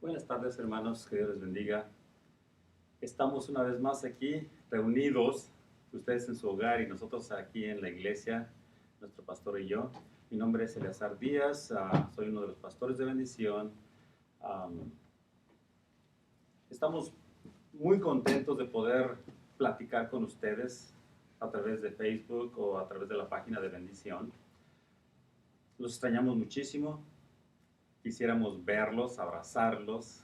Buenas tardes, hermanos, que Dios les bendiga. Estamos una vez más aquí reunidos, ustedes en su hogar y nosotros aquí en la iglesia, nuestro pastor y yo. Mi nombre es Eleazar Díaz, soy uno de los pastores de bendición. Estamos muy contentos de poder platicar con ustedes a través de Facebook o a través de la página de bendición. Los extrañamos muchísimo, quisiéramos verlos, abrazarlos,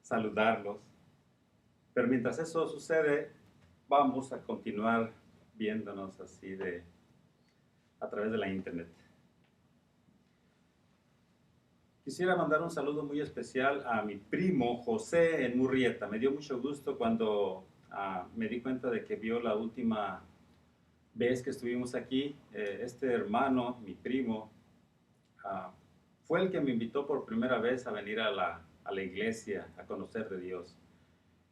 saludarlos. Pero mientras eso sucede, vamos a continuar viéndonos así a través de la internet. Quisiera mandar un saludo muy especial a mi primo José en Murrieta. Me dio mucho gusto cuando me di cuenta de que vio la última vez que estuvimos aquí. Este hermano, mi primo, fue el que me invitó por primera vez a venir a la iglesia, a conocer de Dios.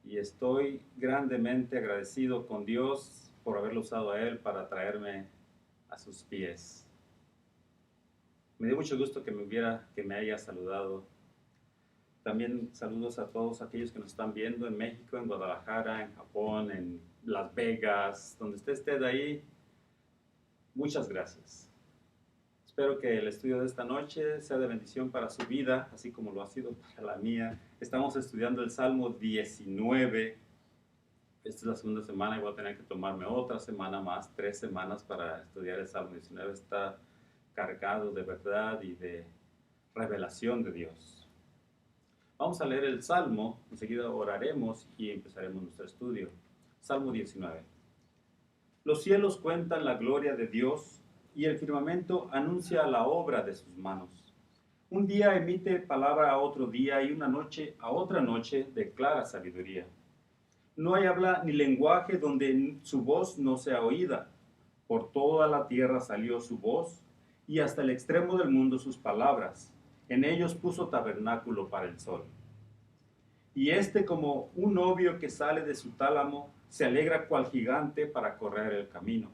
Y estoy grandemente agradecido con Dios por haberlo usado a Él para traerme a sus pies. Me dio mucho gusto que me haya saludado. También saludos a todos aquellos que nos están viendo en México, en Guadalajara, en Japón, en Las Vegas, donde usted esté de ahí. Muchas gracias. Espero que el estudio de esta noche sea de bendición para su vida, así como lo ha sido para la mía. Estamos estudiando el Salmo 19. Esta es la segunda semana y voy a tener que tomarme otra semana más, 3 semanas para estudiar el Salmo 19. Está cargado de verdad y de revelación de Dios. Vamos a leer el Salmo, enseguida oraremos y empezaremos nuestro estudio. Salmo 19. Los cielos cuentan la gloria de Dios y el firmamento anuncia la obra de sus manos. Un día emite palabra a otro día y una noche a otra noche declara sabiduría. No hay habla ni lenguaje donde su voz no sea oída. Por toda la tierra salió su voz, y hasta el extremo del mundo sus palabras. En ellos puso tabernáculo para el sol. Y como un novio que sale de su tálamo, se alegra cual gigante para correr el camino.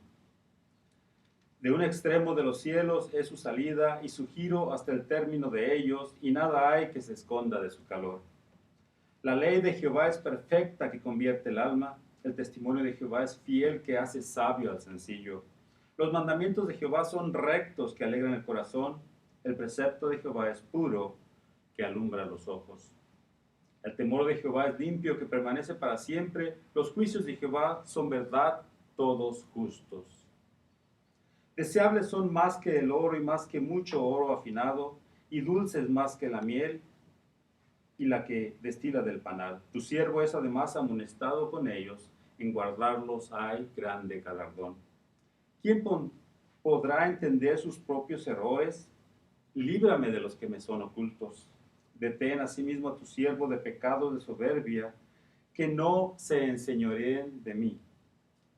De un extremo de los cielos es su salida, y su giro hasta el término de ellos, y nada hay que se esconda de su calor. La ley de Jehová es perfecta que convierte el alma, el testimonio de Jehová es fiel que hace sabio al sencillo. Los mandamientos de Jehová son rectos que alegran el corazón, el precepto de Jehová es puro que alumbra los ojos. El temor de Jehová es limpio que permanece para siempre, los juicios de Jehová son verdad, todos justos. Deseables son más que el oro y más que mucho oro afinado, y dulces más que la miel y la que destila del panal. Tu siervo es además amonestado con ellos, en guardarlos hay grande galardón. ¿Quién podrá entender sus propios errores? Líbrame de los que me son ocultos. Detén asimismo a tu siervo de pecado de soberbia, que no se enseñoreen de mí.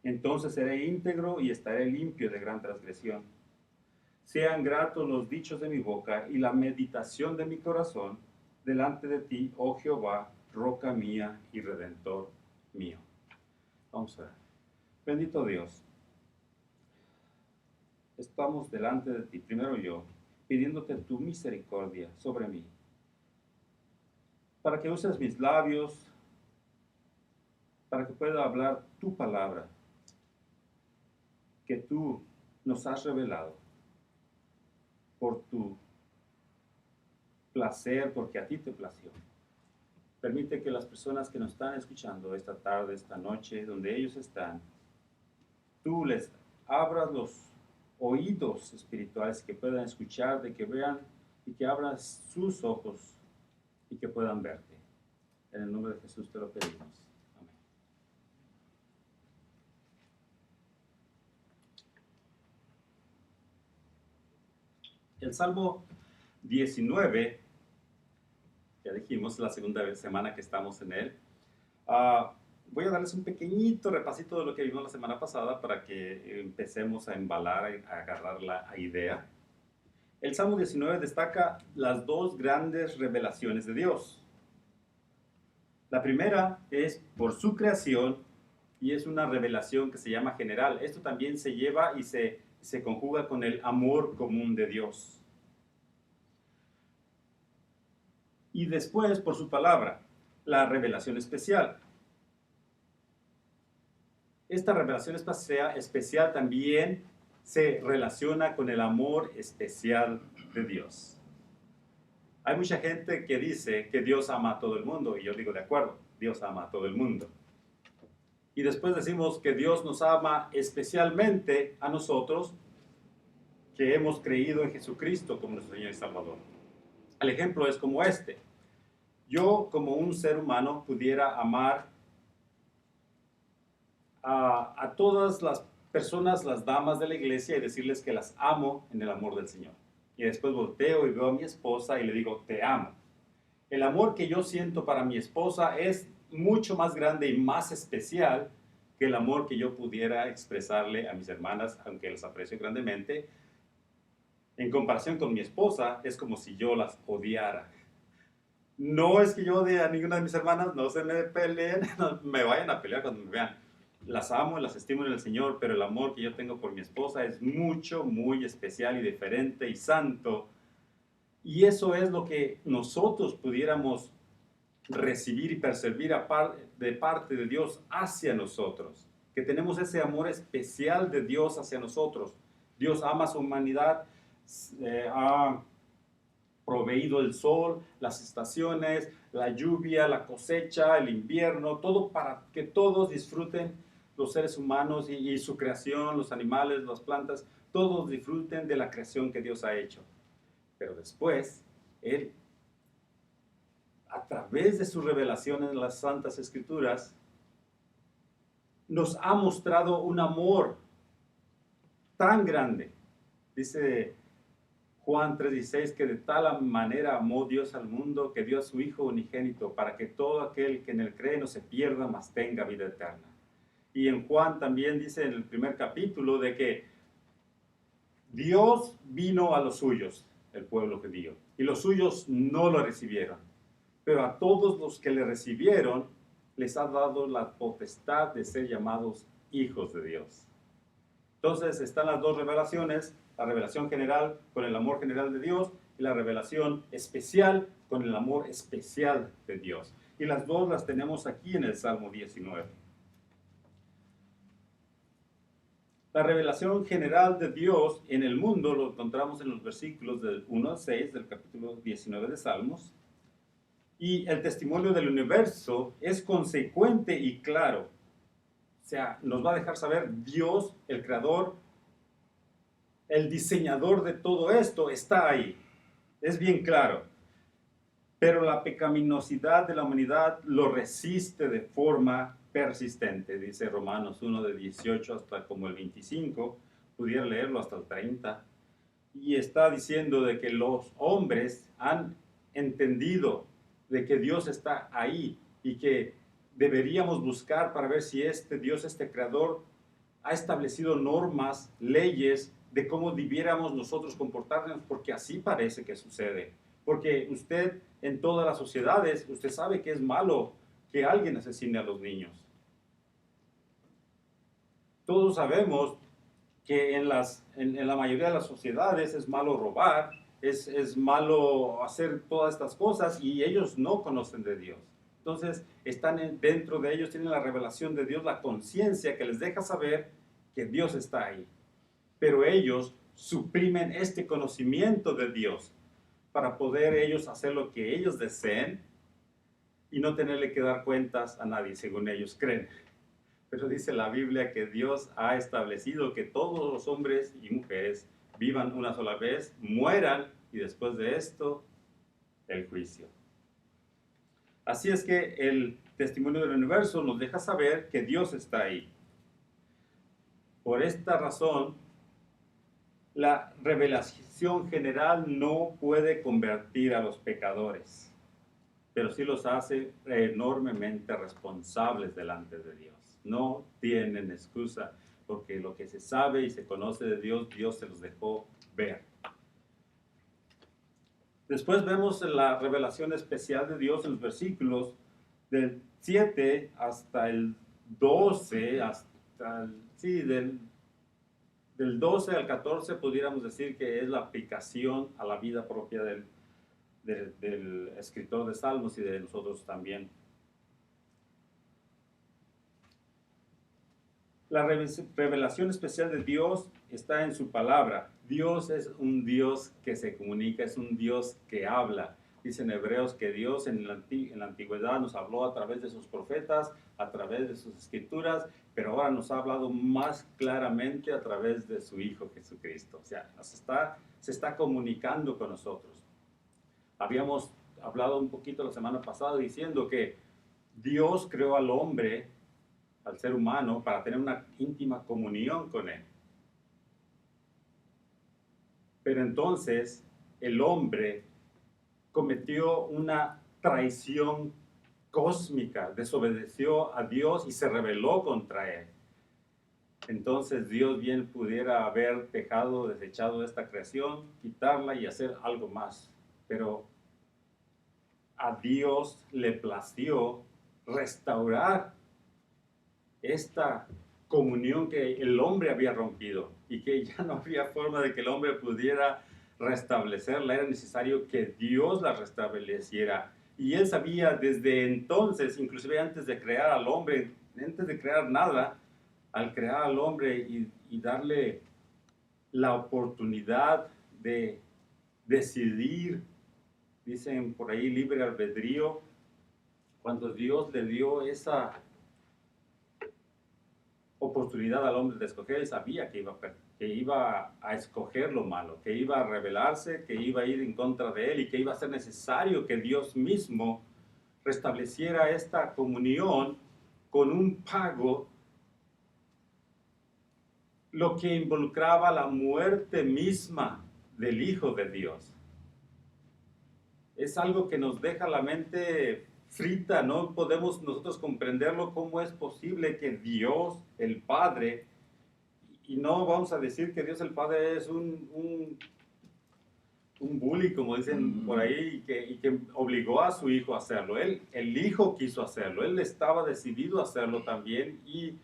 Entonces seré íntegro y estaré limpio de gran transgresión. Sean gratos los dichos de mi boca y la meditación de mi corazón delante de ti, oh Jehová, roca mía y redentor mío. Vamos a ver. Bendito Dios, estamos delante de ti, primero yo, pidiéndote tu misericordia sobre mí, para que uses mis labios, para que pueda hablar tu palabra, que tú nos has revelado por tu placer, porque a ti te plació. Permite que las personas que nos están escuchando esta tarde, esta noche, donde ellos están, tú les abras los oídos espirituales que puedan escuchar, de que vean y que abras sus ojos y que puedan verte. En el nombre de Jesús te lo pedimos. Amén. El Salmo 19, ya dijimos, la segunda semana que estamos en él. Voy a darles un pequeñito repasito de lo que vimos la semana pasada para que empecemos a embalar, a agarrar la idea. El Salmo 19 destaca las dos grandes revelaciones de Dios. La primera es por su creación y es una revelación que se llama general. Esto también se lleva y se conjuga con el amor común de Dios. Y después, por su palabra, la revelación especial. Esta revelación especial también se relaciona con el amor especial de Dios. Hay mucha gente que dice que Dios ama a todo el mundo, y yo digo, de acuerdo, Dios ama a todo el mundo. Y después decimos que Dios nos ama especialmente a nosotros que hemos creído en Jesucristo como nuestro Señor y Salvador. El ejemplo es como este. Yo, como un ser humano, pudiera amar a todas las personas, las damas de la iglesia, y decirles que las amo en el amor del Señor. Y después volteo y veo a mi esposa y le digo, te amo. El amor que yo siento para mi esposa es mucho más grande y más especial que el amor que yo pudiera expresarle a mis hermanas, aunque las aprecio grandemente. En comparación con mi esposa, es como si yo las odiara. No es que yo odie a ninguna de mis hermanas, no se me peleen, no me vayan a pelear cuando me vean. Las amo, las estimo en el Señor, pero el amor que yo tengo por mi esposa es mucho, muy especial y diferente y santo. Y eso es lo que nosotros pudiéramos recibir y percibir de parte de Dios hacia nosotros. Que tenemos ese amor especial de Dios hacia nosotros. Dios ama a su humanidad, ha proveído el sol, las estaciones, la lluvia, la cosecha, el invierno, todo para que todos disfruten, los seres humanos y su creación, los animales, las plantas, todos disfruten de la creación que Dios ha hecho. Pero después, Él, a través de su revelación en las Santas Escrituras, nos ha mostrado un amor tan grande. Dice Juan 3:16, que de tal manera amó Dios al mundo que dio a su Hijo unigénito para que todo aquel que en él cree no se pierda, mas tenga vida eterna. Y en Juan también dice en el primer capítulo de que Dios vino a los suyos, el pueblo judío, y los suyos no lo recibieron. Pero a todos los que le recibieron, les ha dado la potestad de ser llamados hijos de Dios. Entonces están las dos revelaciones, la revelación general con el amor general de Dios y la revelación especial con el amor especial de Dios. Y las dos las tenemos aquí en el Salmo 19. La revelación general de Dios en el mundo lo encontramos en los versículos del 1 al 6 del capítulo 19 de Salmos. Y el testimonio del universo es consecuente y claro. O sea, nos va a dejar saber Dios, el creador, el diseñador de todo esto, está ahí. Es bien claro. Pero la pecaminosidad de la humanidad lo resiste de forma persistente, dice Romanos 1 de 18 hasta como el 25, pudiera leerlo hasta el 30, y está diciendo de que los hombres han entendido de que Dios está ahí y que deberíamos buscar para ver si este Dios, este creador, ha establecido normas, leyes de cómo debiéramos nosotros comportarnos, porque así parece que sucede. Porque usted, en todas las sociedades, usted sabe que es malo que alguien asesine a los niños. Todos sabemos que en la mayoría de las sociedades es malo robar, es malo hacer todas estas cosas y ellos no conocen de Dios. Entonces, están dentro de ellos, tienen la revelación de Dios, la conciencia que les deja saber que Dios está ahí. Pero ellos suprimen este conocimiento de Dios para poder ellos hacer lo que ellos deseen y no tenerle que dar cuentas a nadie, según ellos creen. Pero dice la Biblia que Dios ha establecido que todos los hombres y mujeres vivan una sola vez, mueran y después de esto, el juicio. Así es que el testimonio del universo nos deja saber que Dios está ahí. Por esta razón, la revelación general no puede convertir a los pecadores, pero sí los hace enormemente responsables delante de Dios. No tienen excusa, porque lo que se sabe y se conoce de Dios, Dios se los dejó ver. Después vemos la revelación especial de Dios en los versículos del 7 hasta el 12, del 12 al 14 pudiéramos decir que es la aplicación a la vida propia del escritor de Salmos y de nosotros también. La revelación especial de Dios está en su palabra. Dios es un Dios que se comunica, es un Dios que habla. Dicen Hebreos que Dios en la antigüedad nos habló a través de sus profetas, a través de sus escrituras, pero ahora nos ha hablado más claramente a través de su Hijo Jesucristo. O sea, se está comunicando con nosotros. Habíamos hablado un poquito la semana pasada diciendo que Dios creó al hombre, al ser humano, para tener una íntima comunión con él. Pero entonces el hombre cometió una traición cósmica, desobedeció a Dios y se rebeló contra él. Entonces Dios bien pudiera haber dejado, desechado esta creación, quitarla y hacer algo más. Pero a Dios le plació restaurar esta comunión que el hombre había rompido y que ya no había forma de que el hombre pudiera restablecerla. Era necesario que Dios la restableciera. Y él sabía desde entonces, inclusive antes de crear al hombre, antes de crear nada, al crear al hombre y darle la oportunidad de decidir, dicen por ahí libre albedrío, cuando Dios le dio esa oportunidad al hombre de escoger, él sabía que iba a escoger lo malo, que iba a rebelarse, que iba a ir en contra de él y que iba a ser necesario que Dios mismo restableciera esta comunión con un pago, lo que involucraba la muerte misma del Hijo de Dios. Es algo que nos deja la mente frita, no podemos nosotros comprenderlo, cómo es posible que Dios, el Padre, y no vamos a decir que Dios el Padre es un bully, como dicen por ahí, y que obligó a su hijo a hacerlo. El hijo quiso hacerlo, él estaba decidido a hacerlo también, y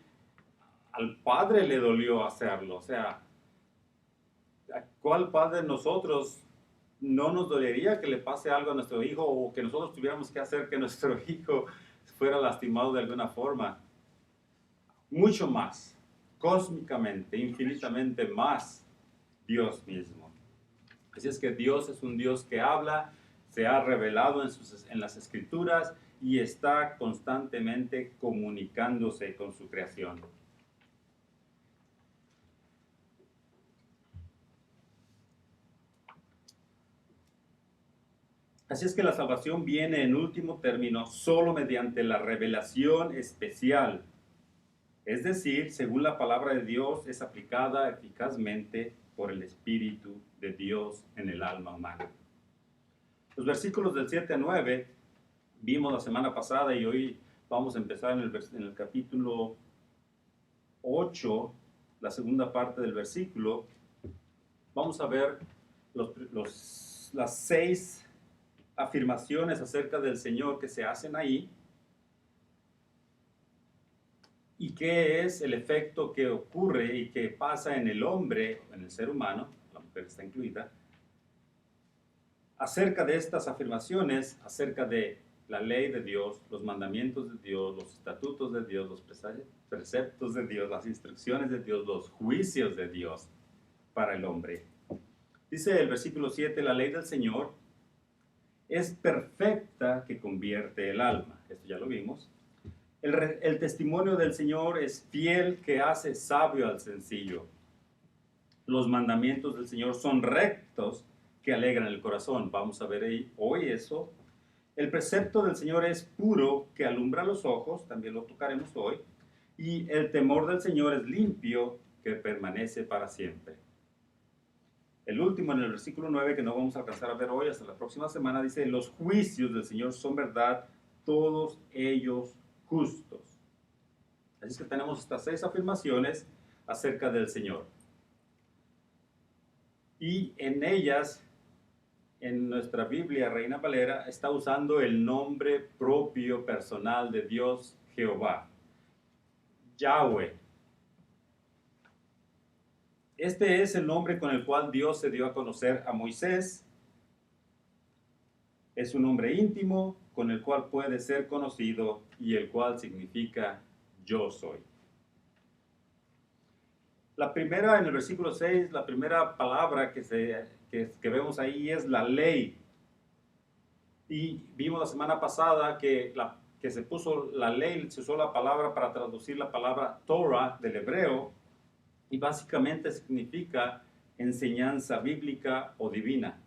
al Padre le dolió hacerlo. O sea, ¿a cuál padre nosotros no nos dolería que le pase algo a nuestro hijo o que nosotros tuviéramos que hacer que nuestro hijo fuera lastimado de alguna forma? Mucho más, cósmicamente, infinitamente más, Dios mismo. Así es que Dios es un Dios que habla, se ha revelado en las Escrituras y está constantemente comunicándose con su creación. Así es que la salvación viene en último término solo mediante la revelación especial. Es decir, según la palabra de Dios, es aplicada eficazmente por el Espíritu de Dios en el alma humana. Los versículos del 7 a 9 vimos la semana pasada y hoy vamos a empezar en el capítulo 8, la segunda parte del versículo. Vamos a ver las 6 afirmaciones acerca del Señor que se hacen ahí y qué es el efecto que ocurre y que pasa en el hombre, en el ser humano, la mujer está incluida, acerca de estas afirmaciones, acerca de la ley de Dios, los mandamientos de Dios, los estatutos de Dios, los preceptos de Dios, las instrucciones de Dios, los juicios de Dios para el hombre. Dice el versículo 7, la ley del Señor es perfecta que convierte el alma. Esto ya lo vimos. El testimonio del Señor es fiel que hace sabio al sencillo. Los mandamientos del Señor son rectos que alegran el corazón. Vamos a ver hoy eso. El precepto del Señor es puro que alumbra los ojos. También lo tocaremos hoy. Y el temor del Señor es limpio que permanece para siempre. El último, en el versículo 9, que no vamos a alcanzar a ver hoy, hasta la próxima semana, dice, los juicios del Señor son verdad, todos ellos justos. Así es que tenemos estas 6 afirmaciones acerca del Señor. Y en ellas, en nuestra Biblia, Reina Valera, está usando el nombre propio personal de Dios, Jehová, Yahweh. Este es el nombre con el cual Dios se dio a conocer a Moisés Es un nombre íntimo con el cual puede ser conocido y el cual significa yo soy. La primera, en el versículo 6, la primera palabra que vemos ahí es la ley. Y vimos la semana pasada que se puso la ley, se usó la palabra para traducir la palabra Torah del hebreo, y básicamente significa enseñanza bíblica o divina.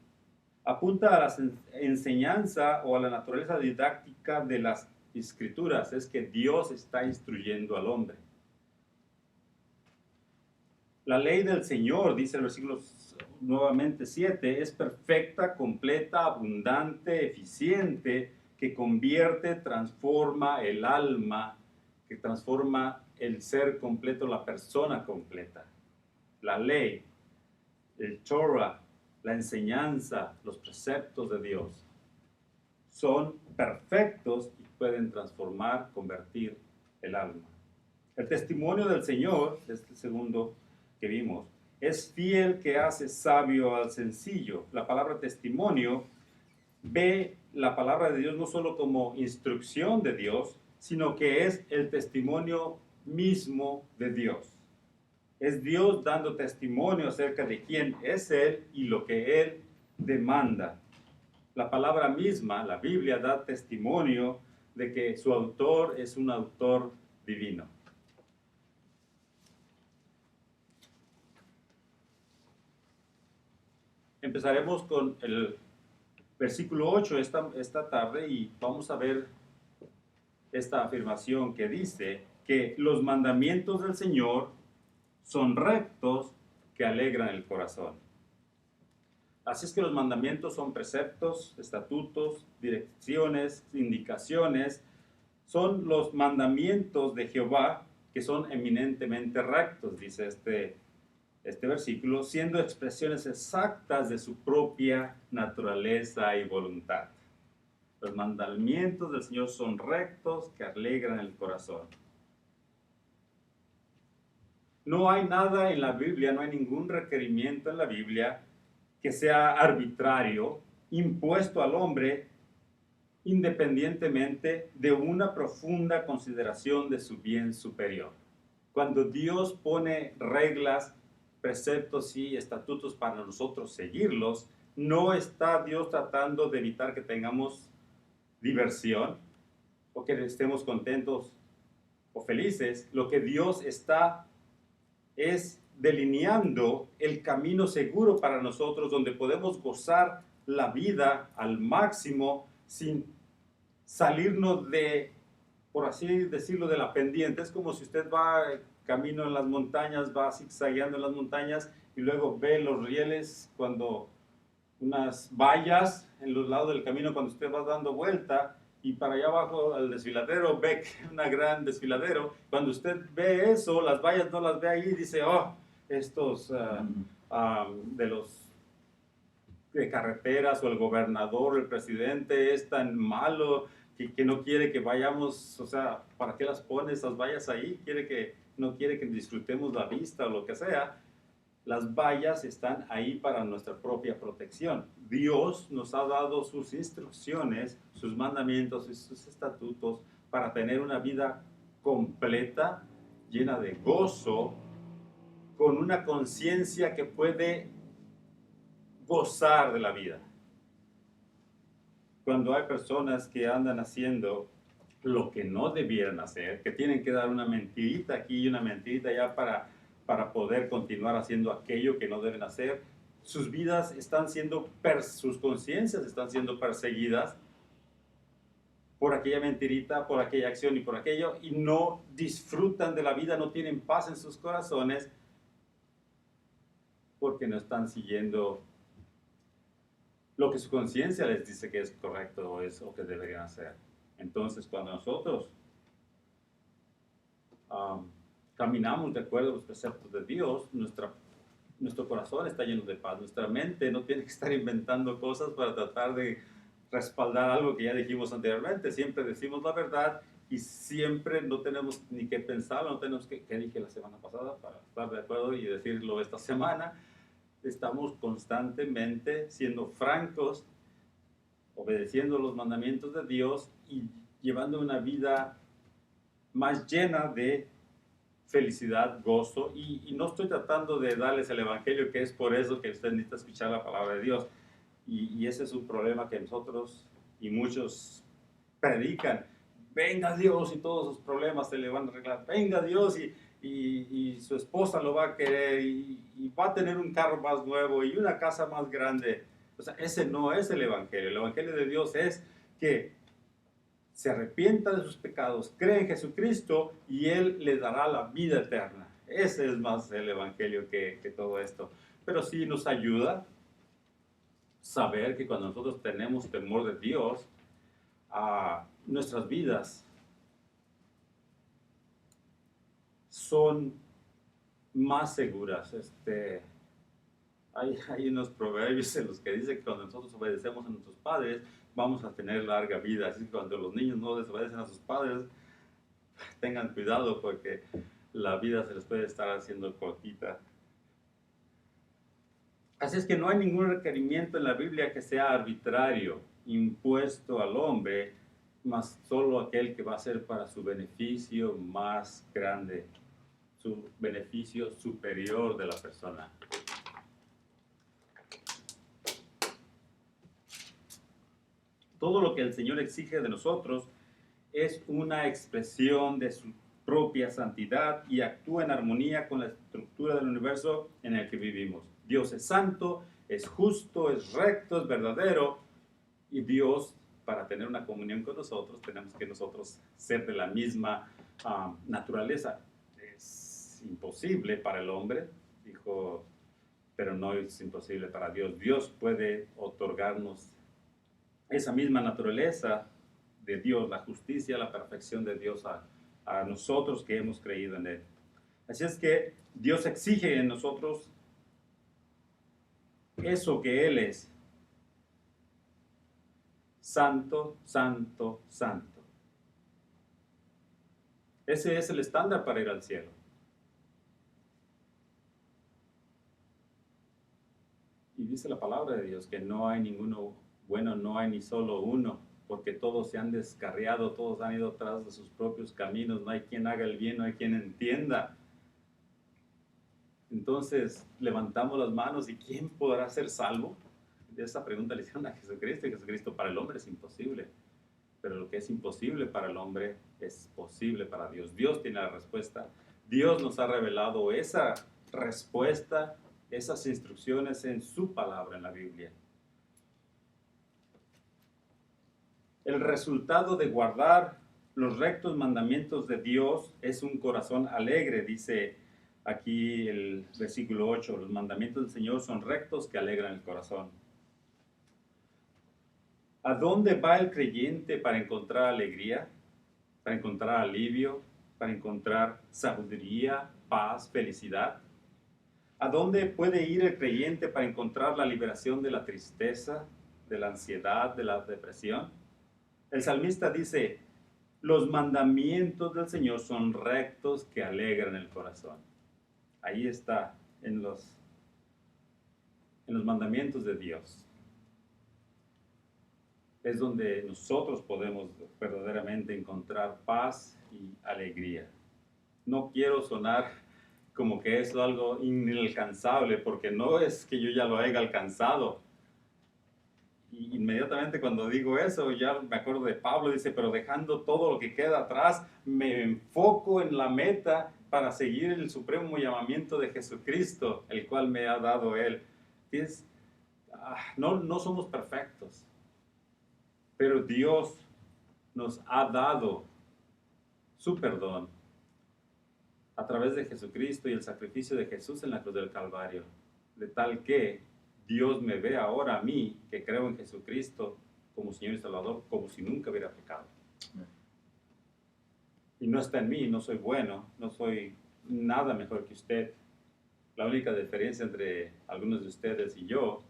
Apunta a la enseñanza o a la naturaleza didáctica de las escrituras, es que Dios está instruyendo al hombre. La ley del Señor, dice el versículo nuevamente 7, es perfecta, completa, abundante, eficiente, que convierte, transforma el alma, que transforma el ser completo, la persona completa. La ley, el Torah, la enseñanza, los preceptos de Dios son perfectos y pueden transformar, convertir el alma. El testimonio del Señor, este segundo que vimos, es fiel que hace sabio al sencillo. La palabra testimonio ve la palabra de Dios no solo como instrucción de Dios, sino que es el testimonio mismo de Dios. Es Dios dando testimonio acerca de quién es Él y lo que Él demanda. La palabra misma, la Biblia, da testimonio de que su autor es un autor divino. Empezaremos con el versículo 8 esta tarde y vamos a ver esta afirmación que dice que los mandamientos del Señor son rectos que alegran el corazón. Así es que los mandamientos son preceptos, estatutos, direcciones, indicaciones. Son los mandamientos de Jehová que son eminentemente rectos, dice este versículo, siendo expresiones exactas de su propia naturaleza y voluntad. Los mandamientos del Señor son rectos que alegran el corazón. No hay nada en la Biblia, no hay ningún requerimiento en la Biblia que sea arbitrario, impuesto al hombre, independientemente de una profunda consideración de su bien superior. Cuando Dios pone reglas, preceptos y estatutos para nosotros seguirlos, no está Dios tratando de evitar que tengamos diversión o que estemos contentos o felices. Lo que Dios está es delineando el camino seguro para nosotros donde podemos gozar la vida al máximo sin salirnos de, por así decirlo, de la pendiente. Es como si usted va camino en las montañas, va zigzagueando en las montañas y luego ve los rieles cuando unas vallas en los lados del camino cuando usted va dando vuelta y para allá abajo al desfiladero ve que una gran desfiladero. Cuando usted ve eso, las vallas no las ve ahí y dice, oh, estos de los de carreteras o el gobernador o el presidente es tan malo que no quiere que vayamos, o sea, ¿para qué las pone esas vallas ahí? No quiere que disfrutemos la vista o lo que sea. Las vallas están ahí para nuestra propia protección. Dios nos ha dado sus instrucciones, sus mandamientos y sus estatutos para tener una vida completa, llena de gozo, con una conciencia que puede gozar de la vida. Cuando hay personas que andan haciendo lo que no debieran hacer, que tienen que dar una mentirita aquí y una mentirita allá para poder continuar haciendo aquello que no deben hacer, sus vidas están siendo, sus conciencias están siendo perseguidas por aquella mentirita, por aquella acción y por aquello, y no disfrutan de la vida, no tienen paz en sus corazones porque no están siguiendo lo que su conciencia les dice que es correcto o es o que deberían hacer. Entonces, cuando nosotros caminamos de acuerdo a los preceptos de Dios, nuestro corazón está lleno de paz. Nuestra mente no tiene que estar inventando cosas para tratar de respaldar algo que ya dijimos anteriormente. Siempre decimos la verdad y siempre no tenemos ni que pensarlo, no tenemos que dije la semana pasada para estar de acuerdo y decirlo esta semana. Estamos constantemente siendo francos obedeciendo los mandamientos de Dios y llevando una vida más llena de felicidad, gozo, y no estoy tratando de darles el evangelio, que es por eso que usted necesita escuchar la palabra de Dios, y ese es un problema que nosotros y muchos predican. Venga Dios y todos sus problemas se le van a arreglar. Venga Dios y su esposa lo va a querer y va a tener un carro más nuevo y una casa más grande. O sea, ese no es el evangelio. El evangelio de Dios es que se arrepienta de sus pecados, cree en Jesucristo y Él le dará la vida eterna. Ese es más el evangelio que todo esto. Pero sí nos ayuda saber que cuando nosotros tenemos temor de Dios, nuestras vidas son más seguras. Hay unos proverbios en los que dice que cuando nosotros obedecemos a nuestros padres, vamos a tener larga vida. Así que cuando los niños no desobedecen a sus padres, tengan cuidado porque la vida se les puede estar haciendo cortita. Así es que no hay ningún requerimiento en la Biblia que sea arbitrario, impuesto al hombre, más solo aquel que va a ser para su beneficio más grande, su beneficio superior de la persona. Todo lo que el Señor exige de nosotros es una expresión de su propia santidad y actúa en armonía con la estructura del universo en el que vivimos. Dios es santo, es justo, es recto, es verdadero, y Dios, para tener una comunión con nosotros, tenemos que nosotros ser de la misma naturaleza. Es imposible para el hombre, dijo, pero no es imposible para Dios. Dios puede otorgarnos esa misma naturaleza de Dios, la justicia, la perfección de Dios a nosotros que hemos creído en Él. Así es que Dios exige en nosotros eso que Él es. Santo, santo, santo. Ese es el estándar para ir al cielo. Y dice la palabra de Dios que no hay ninguno bueno, no hay ni solo uno, porque todos se han descarriado, todos han ido tras de sus propios caminos, no hay quien haga el bien, no hay quien entienda. Entonces levantamos las manos y ¿quién podrá ser salvo? De esa pregunta le hicieron a Jesucristo, y Jesucristo para el hombre es imposible. Pero lo que es imposible para el hombre es posible para Dios. Dios tiene la respuesta. Dios nos ha revelado esa respuesta, esas instrucciones en su palabra en la Biblia. El resultado de guardar los rectos mandamientos de Dios es un corazón alegre, dice aquí el versículo 8. Los mandamientos del Señor son rectos que alegran el corazón. ¿A dónde va el creyente para encontrar alegría, para encontrar alivio, para encontrar sabiduría, paz, felicidad? ¿A dónde puede ir el creyente para encontrar la liberación de la tristeza, de la ansiedad, de la depresión? El salmista dice, los mandamientos del Señor son rectos que alegran el corazón. Ahí está, en los mandamientos de Dios. Es donde nosotros podemos verdaderamente encontrar paz y alegría. No quiero sonar como que es algo inalcanzable, porque no es que yo ya lo haya alcanzado. Y inmediatamente cuando digo eso, ya me acuerdo de Pablo, dice, pero dejando todo lo que queda atrás, me enfoco en la meta para seguir el supremo llamamiento de Jesucristo, el cual me ha dado Él. No somos perfectos, pero Dios nos ha dado su perdón a través de Jesucristo y el sacrificio de Jesús en la cruz del Calvario, de tal que Dios me ve ahora a mí, que creo en Jesucristo como Señor y Salvador, como si nunca hubiera pecado. Y no está en mí, no soy bueno, no soy nada mejor que usted. La única diferencia entre algunos de ustedes y yo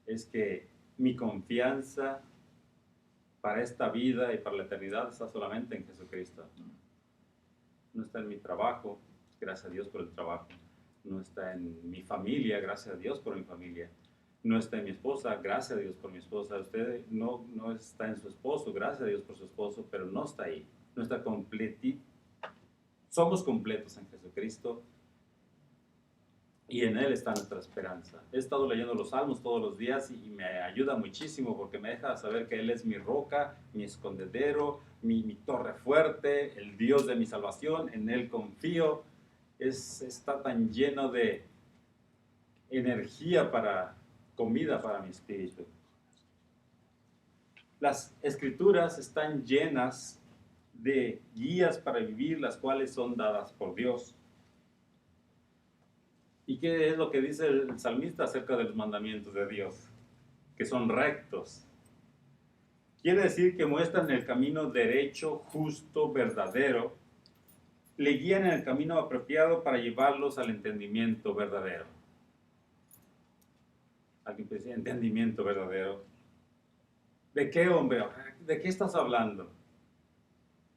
es que mi confianza para esta vida y para la eternidad está solamente en Jesucristo. No está en mi trabajo, gracias a Dios por el trabajo. No está en mi familia, gracias a Dios por mi familia. no está en mi esposa, gracias a Dios por mi esposa. Usted no está en su esposo, gracias a Dios por su esposo, pero no está ahí. No está completo. Somos completos en Jesucristo y en Él está nuestra esperanza. He estado leyendo los Salmos todos los días y me ayuda muchísimo porque me deja saber que Él es mi roca, mi escondedero, mi torre fuerte, el Dios de mi salvación. En Él confío. Está tan lleno de energía comida para mi espíritu. Las escrituras están llenas de guías para vivir, las cuales son dadas por Dios. ¿Y qué es lo que dice el salmista acerca de los mandamientos de Dios? Que son rectos. Quiere decir que muestran el camino derecho, justo, verdadero. Le guían en el camino apropiado para llevarlos al entendimiento verdadero. Alguien dice, entendimiento verdadero. ¿De qué, hombre? ¿De qué estás hablando?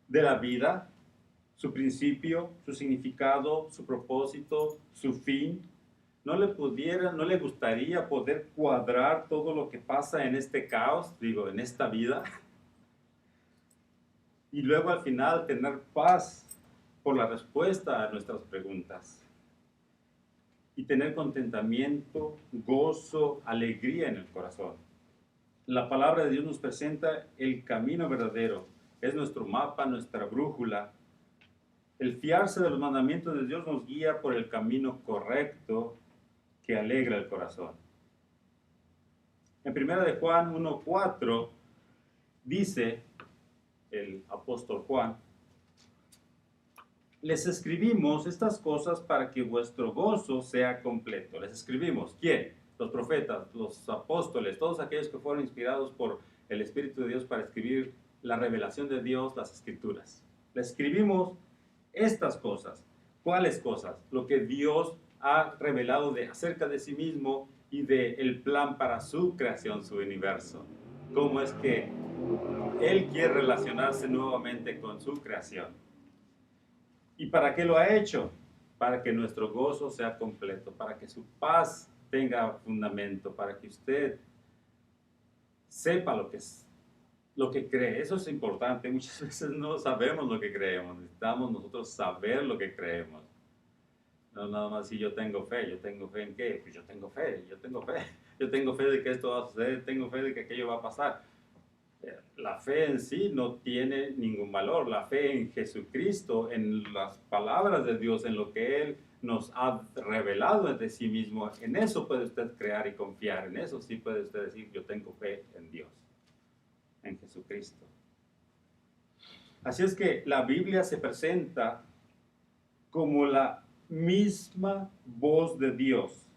¿De la vida? ¿Su principio, su significado, su propósito, su fin? ¿No le gustaría poder cuadrar todo lo que pasa en este caos, en esta vida? Y luego al final tener paz por la respuesta a nuestras preguntas. Y tener contentamiento, gozo, alegría en el corazón. La palabra de Dios nos presenta el camino verdadero. Es nuestro mapa, nuestra brújula. El fiarse de los mandamientos de Dios nos guía por el camino correcto que alegra el corazón. En 1 de Juan 1:4 dice el apóstol Juan: les escribimos estas cosas para que vuestro gozo sea completo. Les escribimos, ¿quién? Los profetas, los apóstoles, todos aquellos que fueron inspirados por el Espíritu de Dios para escribir la revelación de Dios, las Escrituras. Les escribimos estas cosas. ¿Cuáles cosas? Lo que Dios ha revelado acerca de sí mismo y del plan para su creación, su universo. Cómo es que Él quiere relacionarse nuevamente con su creación. ¿Y para qué lo ha hecho? Para que nuestro gozo sea completo, para que su paz tenga fundamento, para que usted sepa lo que cree. Eso es importante. Muchas veces no sabemos lo que creemos. Necesitamos nosotros saber lo que creemos. No nada más si yo tengo fe en qué, pues yo tengo fe. Yo tengo fe de que esto va a suceder, tengo fe de que aquello va a pasar. La fe en sí no tiene ningún valor. La fe en Jesucristo, en las palabras de Dios, en lo que Él nos ha revelado de sí mismo, en eso puede usted crear y confiar. En eso sí puede usted decir, yo tengo fe en Dios, en Jesucristo. Así es que la Biblia se presenta como la misma voz de Dios,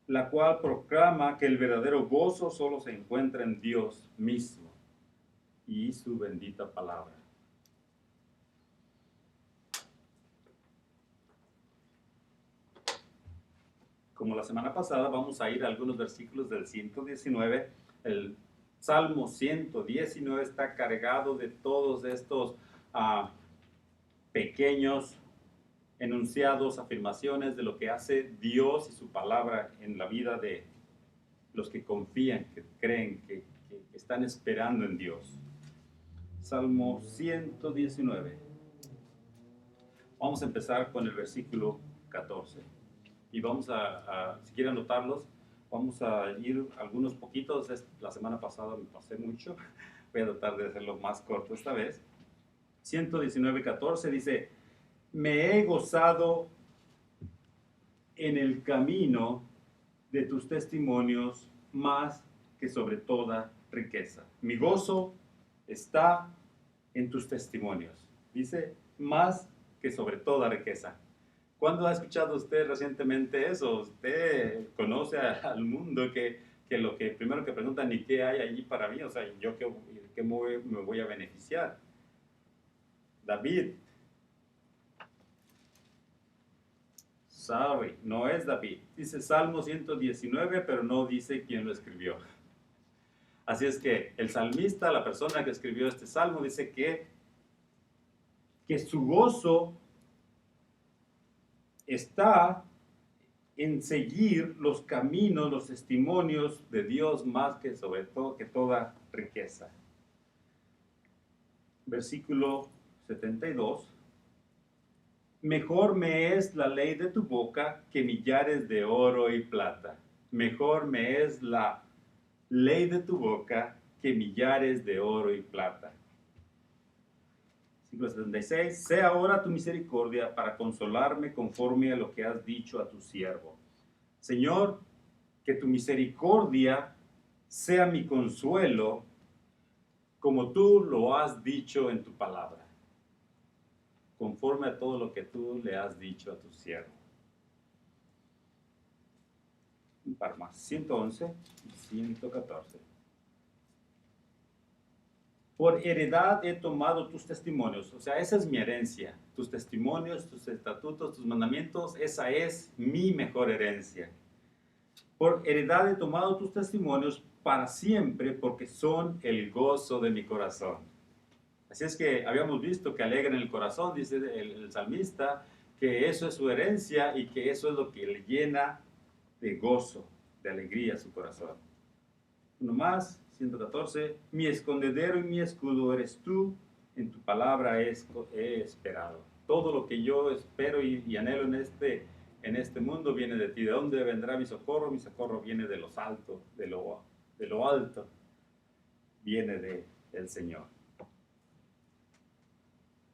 la cual proclama que el verdadero gozo solo se encuentra en Dios mismo y su bendita palabra. Como la semana pasada, vamos a ir a algunos versículos del 119. El Salmo 119 está cargado de todos estos pequeños enunciados, afirmaciones de lo que hace Dios y su palabra en la vida de los que confían, que creen, que están esperando en Dios. Salmo 119. Vamos a empezar con el versículo 14. Y vamos si quieren anotarlos, vamos a ir algunos poquitos. La semana pasada me pasé mucho. Voy a tratar de hacerlo más corto esta vez. 119:14 dice: me he gozado en el camino de tus testimonios más que sobre toda riqueza. Mi gozo está en tus testimonios. Dice, más que sobre toda riqueza. ¿Cuándo ha escuchado usted recientemente eso? Usted conoce al mundo que lo que primero que preguntan, ¿y qué hay allí para mí? O sea, ¿yo qué me voy a beneficiar? David. Sorry, no es David. Dice Salmo 119, pero no dice quién lo escribió. Así es que el salmista, la persona que escribió este salmo, dice que su gozo está en seguir los caminos, los testimonios de Dios más que sobre todo que toda riqueza. Versículo 72. Mejor me es la ley de tu boca que millares de oro y plata. Mejor me es la ley de tu boca que millares de oro y plata. Versículo 76. Sé ahora tu misericordia para consolarme conforme a lo que has dicho a tu siervo. Señor, que tu misericordia sea mi consuelo, como tú lo has dicho en tu palabra, conforme a todo lo que tú le has dicho a tu siervo. Un par más, 111 y 114. Por heredad he tomado tus testimonios, o sea, esa es mi herencia, tus testimonios, tus estatutos, tus mandamientos, esa es mi mejor herencia. Por heredad he tomado tus testimonios para siempre, porque son el gozo de mi corazón. Así es que habíamos visto que alegran el corazón, dice el salmista, que eso es su herencia y que eso es lo que le llena de gozo, de alegría a su corazón. Uno más, 114. Mi escondedero y mi escudo eres tú, en tu palabra he esperado. Todo lo que yo espero y anhelo en este mundo viene de ti. ¿De dónde vendrá mi socorro? Mi socorro viene de los altos, de lo alto, viene del Señor.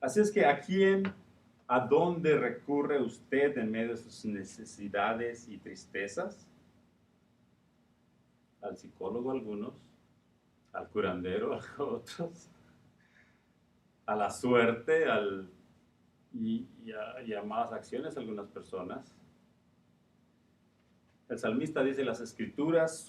Así es que ¿a dónde recurre usted en medio de sus necesidades y tristezas? Al psicólogo algunos, al curandero a otros, a la suerte y a más acciones a algunas personas. El salmista dice, las escrituras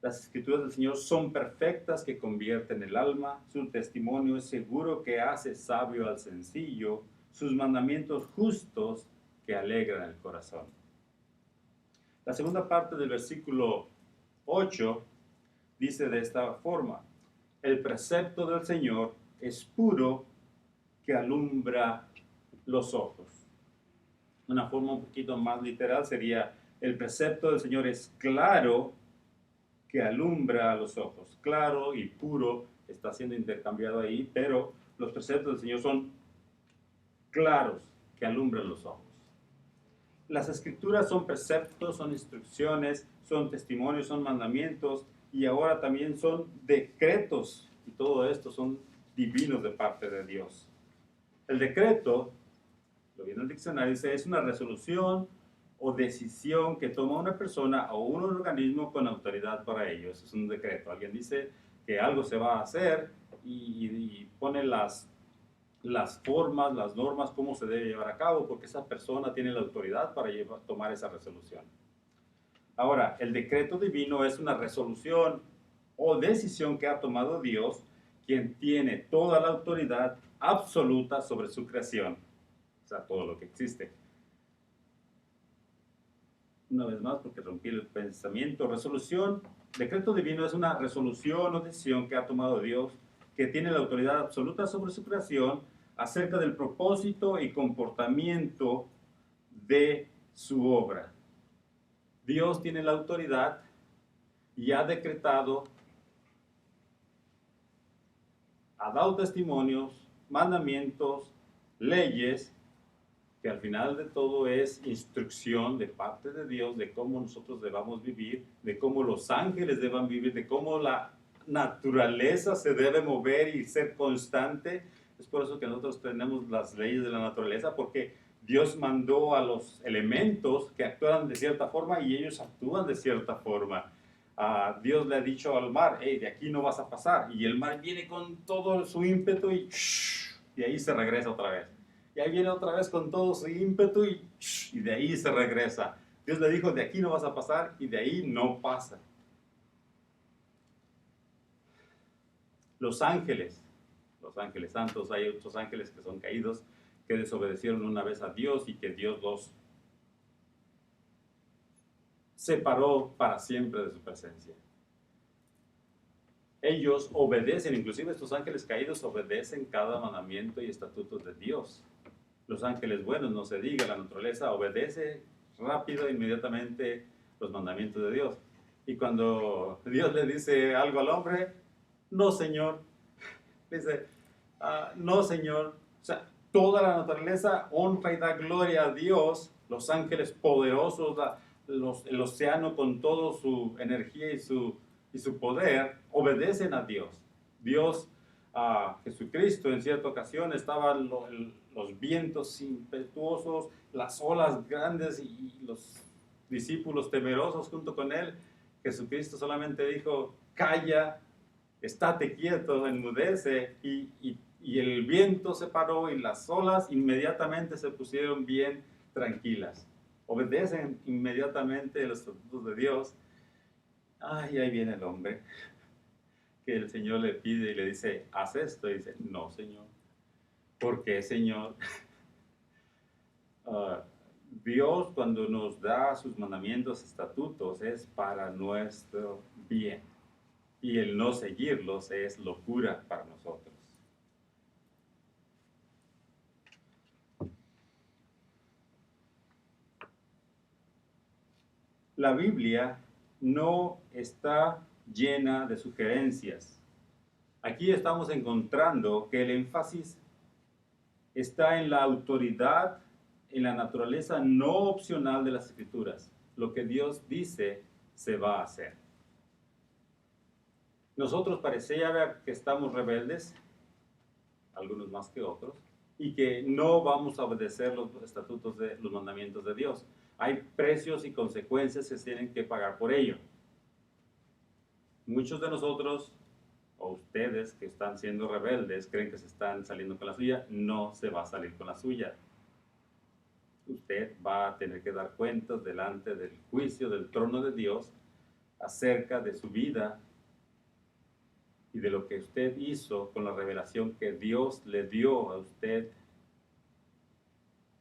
del Señor son perfectas que convierten el alma, su testimonio es seguro que hace sabio al sencillo, sus mandamientos justos que alegran el corazón. La segunda parte del versículo 8 dice de esta forma, el precepto del Señor es puro que alumbra los ojos. Una forma un poquito más literal sería, el precepto del Señor es claro que alumbra los ojos. Claro y puro está siendo intercambiado ahí, pero los preceptos del Señor son claros que alumbran los ojos. Las escrituras son preceptos, son instrucciones, son testimonios, son mandamientos y ahora también son decretos y todo esto son divinos de parte de Dios. El decreto, lo viene en el diccionario, dice, es una resolución o decisión que toma una persona o un organismo con autoridad para ello. Eso es un decreto. Alguien dice que algo se va a hacer y pone las formas, las normas, cómo se debe llevar a cabo, porque esa persona tiene la autoridad para tomar esa resolución. Ahora, el decreto divino es una resolución o decisión que ha tomado Dios, quien tiene toda la autoridad absoluta sobre su creación, o sea, todo lo que existe. Una vez más, porque rompí el pensamiento, resolución, decreto divino es una resolución o decisión que ha tomado Dios, que tiene la autoridad absoluta sobre su creación, acerca del propósito y comportamiento de su obra. Dios tiene la autoridad y ha decretado, ha dado testimonios, mandamientos, leyes, que al final de todo es instrucción de parte de Dios de cómo nosotros debamos vivir, de cómo los ángeles deban vivir, de cómo la naturaleza se debe mover y ser constante. Es por eso que nosotros tenemos las leyes de la naturaleza, porque Dios mandó a los elementos que actuaran de cierta forma y ellos actúan de cierta forma. Dios le ha dicho al mar, hey, de aquí no vas a pasar. Y el mar viene con todo su ímpetu y ahí se regresa otra vez. Y ahí viene otra vez con todo su ímpetu y de ahí se regresa. Dios le dijo, de aquí no vas a pasar y de ahí no pasa. Los ángeles santos, hay otros ángeles que son caídos, que desobedecieron una vez a Dios y que Dios los separó para siempre de su presencia. Ellos obedecen, inclusive estos ángeles caídos obedecen cada mandamiento y estatuto de Dios. Los ángeles buenos, no se diga, la naturaleza obedece rápido, inmediatamente los mandamientos de Dios. Y cuando Dios le dice algo al hombre, no, Señor. Dice, no, Señor. O sea, toda la naturaleza honra y da gloria a Dios, los ángeles poderosos, el océano con toda su energía y su poder, obedecen a Dios. Dios, a Jesucristo, en cierta ocasión estaban los vientos impetuosos, las olas grandes y los discípulos temerosos junto con él. Jesucristo solamente dijo, calla, estate quieto, enmudece, y el viento se paró y las olas inmediatamente se pusieron bien tranquilas. Obedecen inmediatamente los estatutos de Dios. Ay, ahí viene el hombre, que el Señor le pide y le dice, haz esto, y dice, no, Señor. ¿Por qué, Señor? Dios, cuando nos da sus mandamientos, estatutos, es para nuestro bien. Y el no seguirlos es locura para nosotros. La Biblia no está llena de sugerencias. Aquí estamos encontrando que el énfasis está en la autoridad, en la naturaleza no opcional de las Escrituras. Lo que Dios dice se va a hacer. Nosotros pareciera que estamos rebeldes, algunos más que otros, y que no vamos a obedecer los estatutos de los mandamientos de Dios. Hay precios y consecuencias que se tienen que pagar por ello. Muchos de nosotros, o ustedes que están siendo rebeldes, creen que se están saliendo con la suya. No se va a salir con la suya. Usted va a tener que dar cuentas delante del juicio, del trono de Dios, acerca de su vida y de lo que usted hizo con la revelación que Dios le dio a usted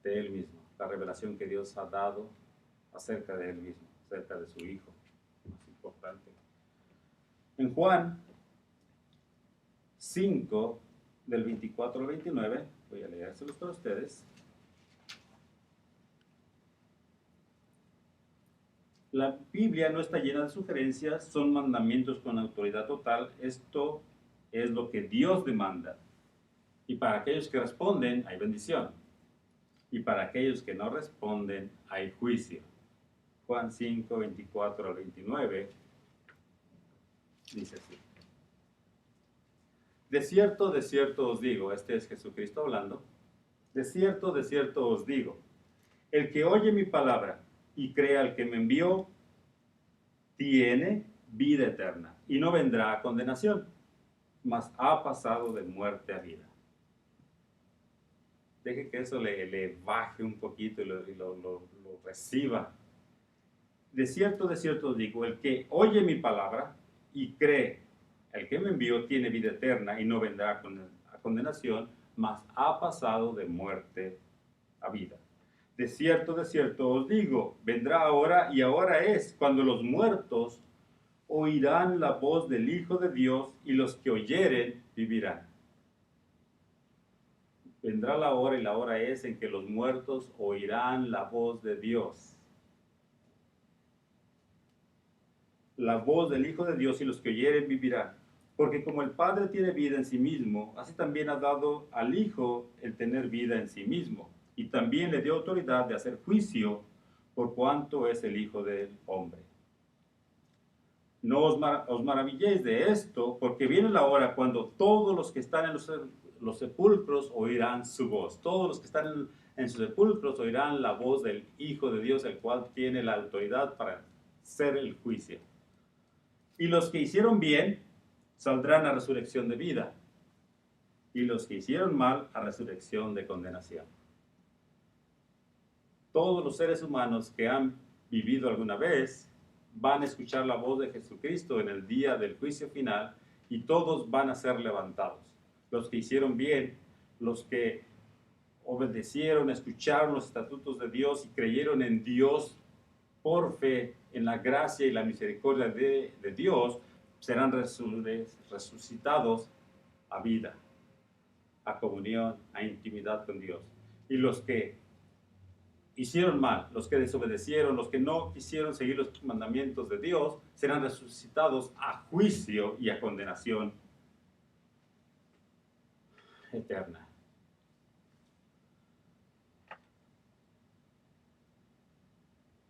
de Él mismo. La revelación que Dios ha dado acerca de Él mismo, acerca de su Hijo, más importante. En Juan 5, del 24 al 29, voy a leérselos para ustedes. La Biblia no está llena de sugerencias, son mandamientos con autoridad total. Esto es lo que Dios demanda. Y para aquellos que responden, hay bendición. Y para aquellos que no responden, hay juicio. Juan 5, 24 al 29, dice así. De cierto os digo, este es Jesucristo hablando, de cierto os digo, el que oye mi palabra y crea al que me envió, tiene vida eterna y no vendrá a condenación, mas ha pasado de muerte a vida. Deje que eso le baje un poquito y lo reciba. De cierto os digo, el que oye mi palabra y cree, el que me envió tiene vida eterna y no vendrá a condenación, mas ha pasado de muerte a vida. De cierto os digo, vendrá ahora y ahora es cuando los muertos oirán la voz del Hijo de Dios y los que oyeren vivirán. Vendrá la hora y la hora es en que los muertos oirán la voz de Dios. La voz del Hijo de Dios y los que oyeren vivirán. Porque como el Padre tiene vida en sí mismo, así también ha dado al Hijo el tener vida en sí mismo. Y también le dio autoridad de hacer juicio por cuanto es el Hijo del Hombre. No os maravilléis de esto, porque viene la hora cuando todos los que están en los sepulcros oirán su voz. Todos los que están en sus sepulcros oirán la voz del Hijo de Dios, el cual tiene la autoridad para hacer el juicio. Y los que hicieron bien saldrán a resurrección de vida, y los que hicieron mal a resurrección de condenación. Todos los seres humanos que han vivido alguna vez van a escuchar la voz de Jesucristo en el día del juicio final, y todos van a ser levantados. Los que hicieron bien, los que obedecieron, escucharon los estatutos de Dios y creyeron en Dios por fe, en la gracia y la misericordia de Dios, serán resucitados a vida, a comunión, a intimidad con Dios. Y los que hicieron mal, los que desobedecieron, los que no quisieron seguir los mandamientos de Dios, serán resucitados a juicio y a condenación eterna.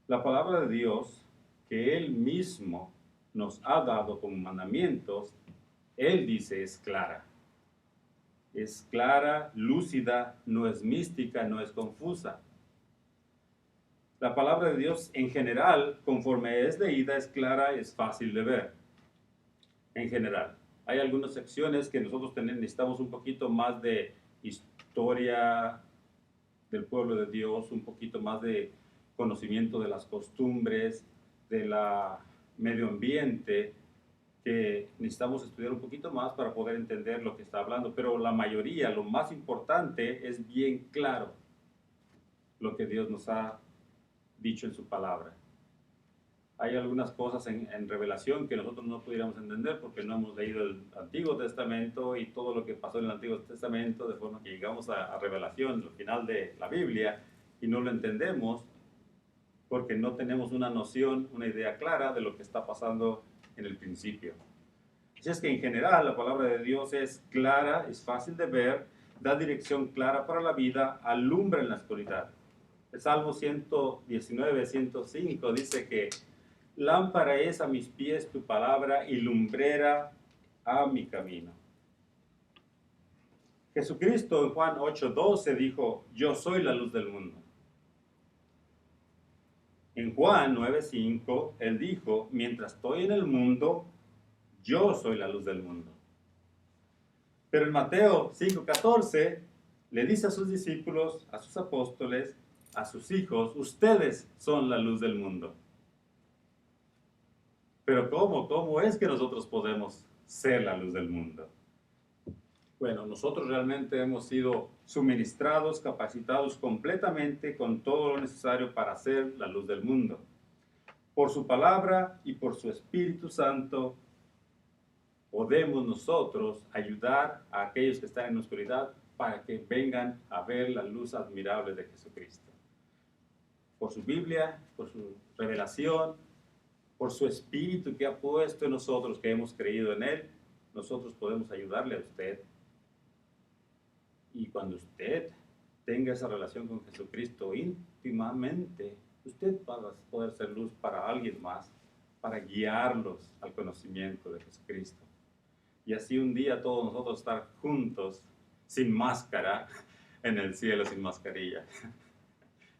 La palabra de Dios, que Él mismo nos ha dado como mandamientos, Él dice es clara. Es clara, lúcida, no es mística, no es confusa. La palabra de Dios en general, conforme es leída, es clara, es fácil de ver. En general. Hay algunas secciones que nosotros necesitamos un poquito más de historia del pueblo de Dios, un poquito más de conocimiento de las costumbres, de la medio ambiente, que necesitamos estudiar un poquito más para poder entender lo que está hablando, pero la mayoría, lo más importante, es bien claro lo que Dios nos ha dicho en su palabra. Hay algunas cosas en Revelación que nosotros no pudiéramos entender porque no hemos leído el Antiguo Testamento y todo lo que pasó en el Antiguo Testamento, de forma que llegamos a Revelación, al final de la Biblia, y no lo entendemos porque no tenemos una noción, una idea clara de lo que está pasando en el principio. Así es que en general la palabra de Dios es clara, es fácil de ver, da dirección clara para la vida, alumbra en la oscuridad. El Salmo 119, 105 dice que lámpara es a mis pies tu palabra y lumbrera a mi camino. Jesucristo en Juan 8:12 dijo, yo soy la luz del mundo. En Juan 9:5 él dijo, mientras estoy en el mundo, yo soy la luz del mundo. Pero en Mateo 5:14 le dice a sus discípulos, a sus apóstoles, a sus hijos, ustedes son la luz del mundo. Pero ¿cómo? ¿Cómo es que nosotros podemos ser la luz del mundo? Bueno, nosotros realmente hemos sido suministrados, capacitados completamente con todo lo necesario para ser la luz del mundo. Por su palabra y por su Espíritu Santo, podemos nosotros ayudar a aquellos que están en la oscuridad para que vengan a ver la luz admirable de Jesucristo. Por su Biblia, por su revelación, por su Espíritu que ha puesto en nosotros, que hemos creído en Él, nosotros podemos ayudarle a usted. Y cuando usted tenga esa relación con Jesucristo íntimamente, usted va a poder ser luz para alguien más, para guiarlos al conocimiento de Jesucristo. Y así un día todos nosotros estar juntos, sin máscara, en el cielo sin mascarilla,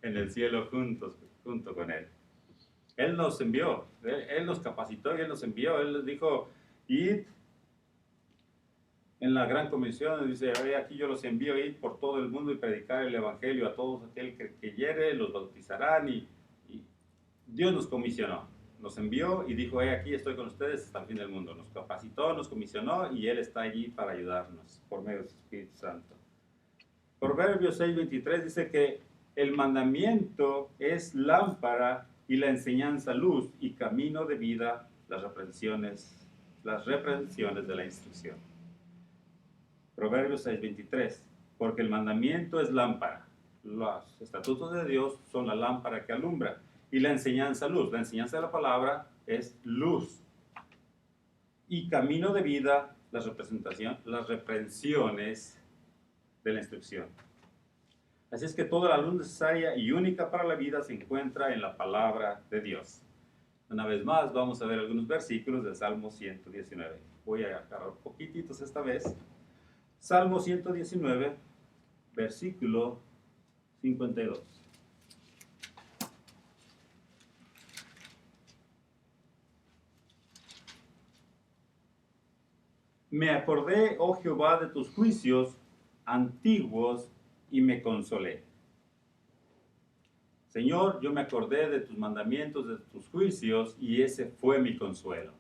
en el cielo juntos, junto con Él. Él nos envió, Él nos capacitó y Él nos envió. Él les dijo, id en la gran comisión, dice, aquí yo los envío, id por todo el mundo y predicar el evangelio a todos aquel que creyere, los bautizarán y Dios nos comisionó, nos envió y dijo, aquí estoy con ustedes hasta el fin del mundo. Nos capacitó, nos comisionó y Él está allí para ayudarnos por medio de su Espíritu Santo. Proverbios 6:23 dice que el mandamiento es lámpara y la enseñanza luz y camino de vida las reprensiones de la instrucción. Proverbios 6:23, porque el mandamiento es lámpara, los estatutos de Dios son la lámpara que alumbra y la enseñanza luz. La enseñanza de la palabra es luz y camino de vida las reprensiones de la instrucción. Así es que toda la luz necesaria y única para la vida se encuentra en la palabra de Dios. Una vez más, vamos a ver algunos versículos del Salmo 119. Voy a agarrar poquititos esta vez. Salmo 119, versículo 52. Me acordé, oh Jehová, de tus juicios antiguos y me consolé. Señor, yo me acordé de tus mandamientos, de tus juicios, y ese fue mi consuelo.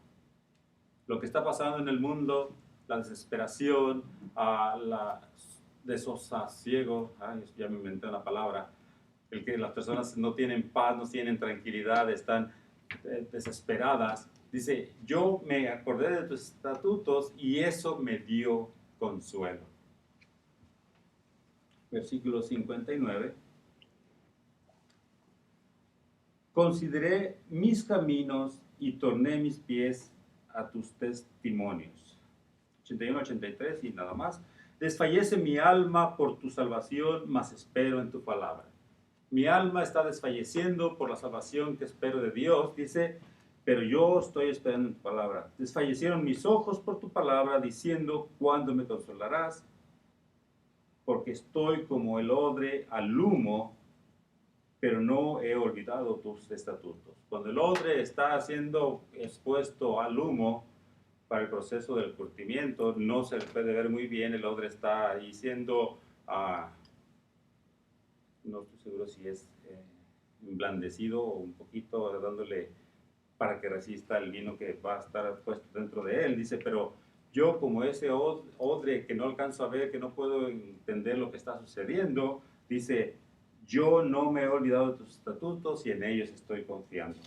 Lo que está pasando en el mundo, la desesperación, la desasosiego, ya me inventé una palabra, el que las personas no tienen paz, no tienen tranquilidad, están desesperadas. Dice, yo me acordé de tus estatutos y eso me dio consuelo. Versículo 59. Consideré mis caminos y torné mis pies a tus testimonios. 81, 83 y nada más. Desfallece mi alma por tu salvación, mas espero en tu palabra. Mi alma está desfalleciendo por la salvación que espero de Dios, dice, pero yo estoy esperando en tu palabra. Desfallecieron mis ojos por tu palabra, diciendo, ¿cuándo me consolarás? Porque estoy como el odre al humo, pero no he olvidado tus estatutos. Cuando el odre está siendo expuesto al humo para el proceso del curtimiento, no se puede ver muy bien, el odre está ahí siendo, no estoy seguro si es emblandecido o un poquito dándole para que resista el vino que va a estar puesto dentro de él. Dice, pero yo como ese odre que no alcanzo a ver, que no puedo entender lo que está sucediendo, dice, yo no me he olvidado de tus estatutos y en ellos estoy confiando.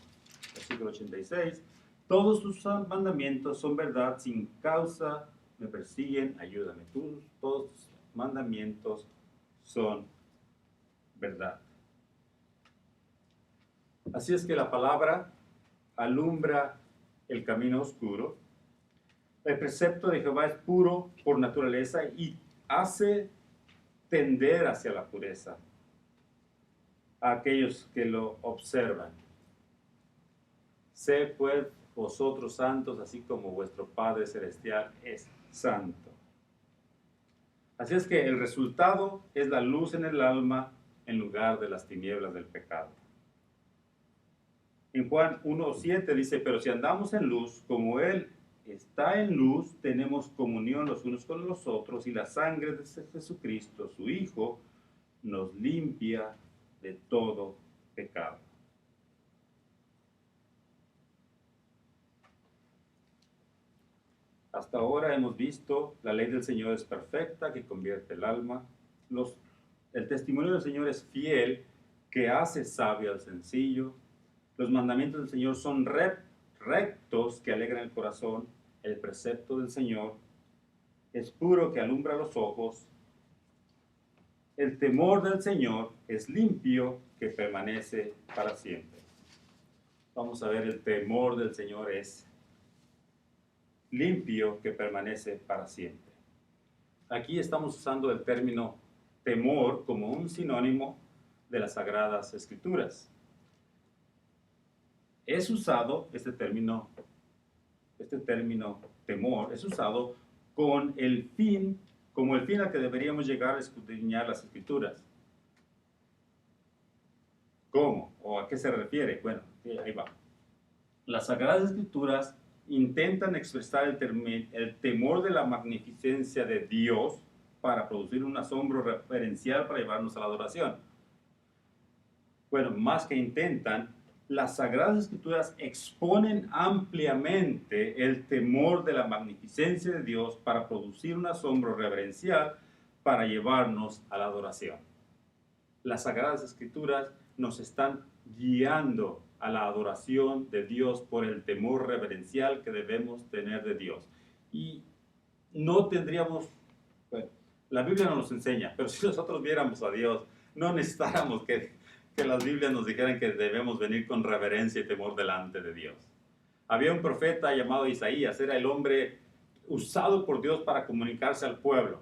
Versículo 86. Todos tus mandamientos son verdad, sin causa me persiguen, ayúdame. Todos tus mandamientos son verdad. Así es que la palabra alumbra el camino oscuro. El precepto de Jehová es puro por naturaleza y hace tender hacia la pureza a aquellos que lo observan. Sed pues vosotros santos, así como vuestro Padre Celestial es santo. Así es que el resultado es la luz en el alma en lugar de las tinieblas del pecado. En Juan 1:7 dice, pero si andamos en luz, como Él está en luz, tenemos comunión los unos con los otros, y la sangre de Jesucristo, su Hijo, nos limpia de todo pecado. Hasta ahora hemos visto, la ley del Señor es perfecta, que convierte el alma. El testimonio del Señor es fiel, que hace sabio al sencillo. Los mandamientos del Señor son rectos, que alegran el corazón. El precepto del Señor es puro, que alumbra los ojos. El temor del Señor es limpio, que permanece para siempre. Vamos a ver, el temor del Señor es limpio, que permanece para siempre. Aquí estamos usando el término temor como un sinónimo de las Sagradas Escrituras. Es usado este término temor, es usado con el fin, como el fin al que deberíamos llegar a escudriñar las Escrituras. ¿Cómo? ¿O a qué se refiere? Bueno, ahí va. Las Sagradas Escrituras intentan expresar el temor de la magnificencia de Dios para producir un asombro reverencial para llevarnos a la adoración. Bueno, más que intentan, las Sagradas Escrituras exponen ampliamente el temor de la magnificencia de Dios para producir un asombro reverencial para llevarnos a la adoración. Las Sagradas Escrituras nos están guiando a la adoración de Dios por el temor reverencial que debemos tener de Dios. Y no tendríamos, bueno, la Biblia no nos enseña, pero si nosotros viéramos a Dios, no necesitáramos que las Biblias nos dijeran que debemos venir con reverencia y temor delante de Dios. Había un profeta llamado Isaías, era el hombre usado por Dios para comunicarse al pueblo,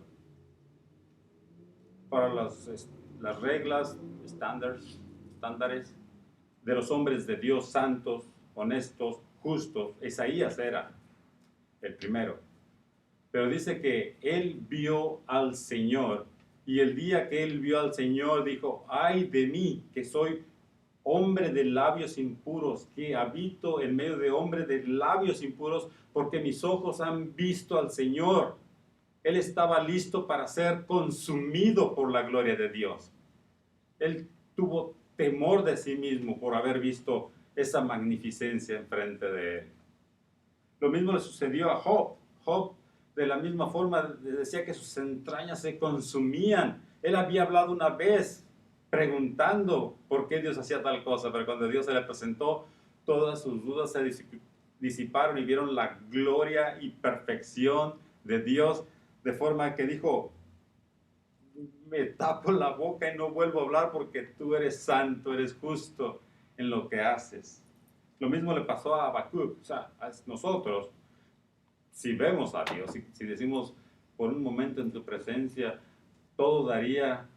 para las reglas, estándares de los hombres de Dios santos, honestos, justos. Isaías era el primero. Pero dice que él vio al Señor, y el día que él vio al Señor dijo, ay de mí, que soy hombre de labios impuros, que habito en medio de hombres de labios impuros, porque mis ojos han visto al Señor. Él estaba listo para ser consumido por la gloria de Dios. Él tuvo temor de sí mismo por haber visto esa magnificencia enfrente de él. Lo mismo le sucedió a Job. Job, de la misma forma, decía que sus entrañas se consumían. Él había hablado una vez preguntando por qué Dios hacía tal cosa, pero cuando Dios se le presentó, todas sus dudas se disiparon y vieron la gloria y perfección de Dios, de forma que dijo, me tapo la boca y no vuelvo a hablar porque tú eres santo, eres justo. en lo que haces. Lo mismo le pasó a Habacuc. O sea, a nosotros, si vemos a Dios, si decimos por un momento en tu presencia, todo daría,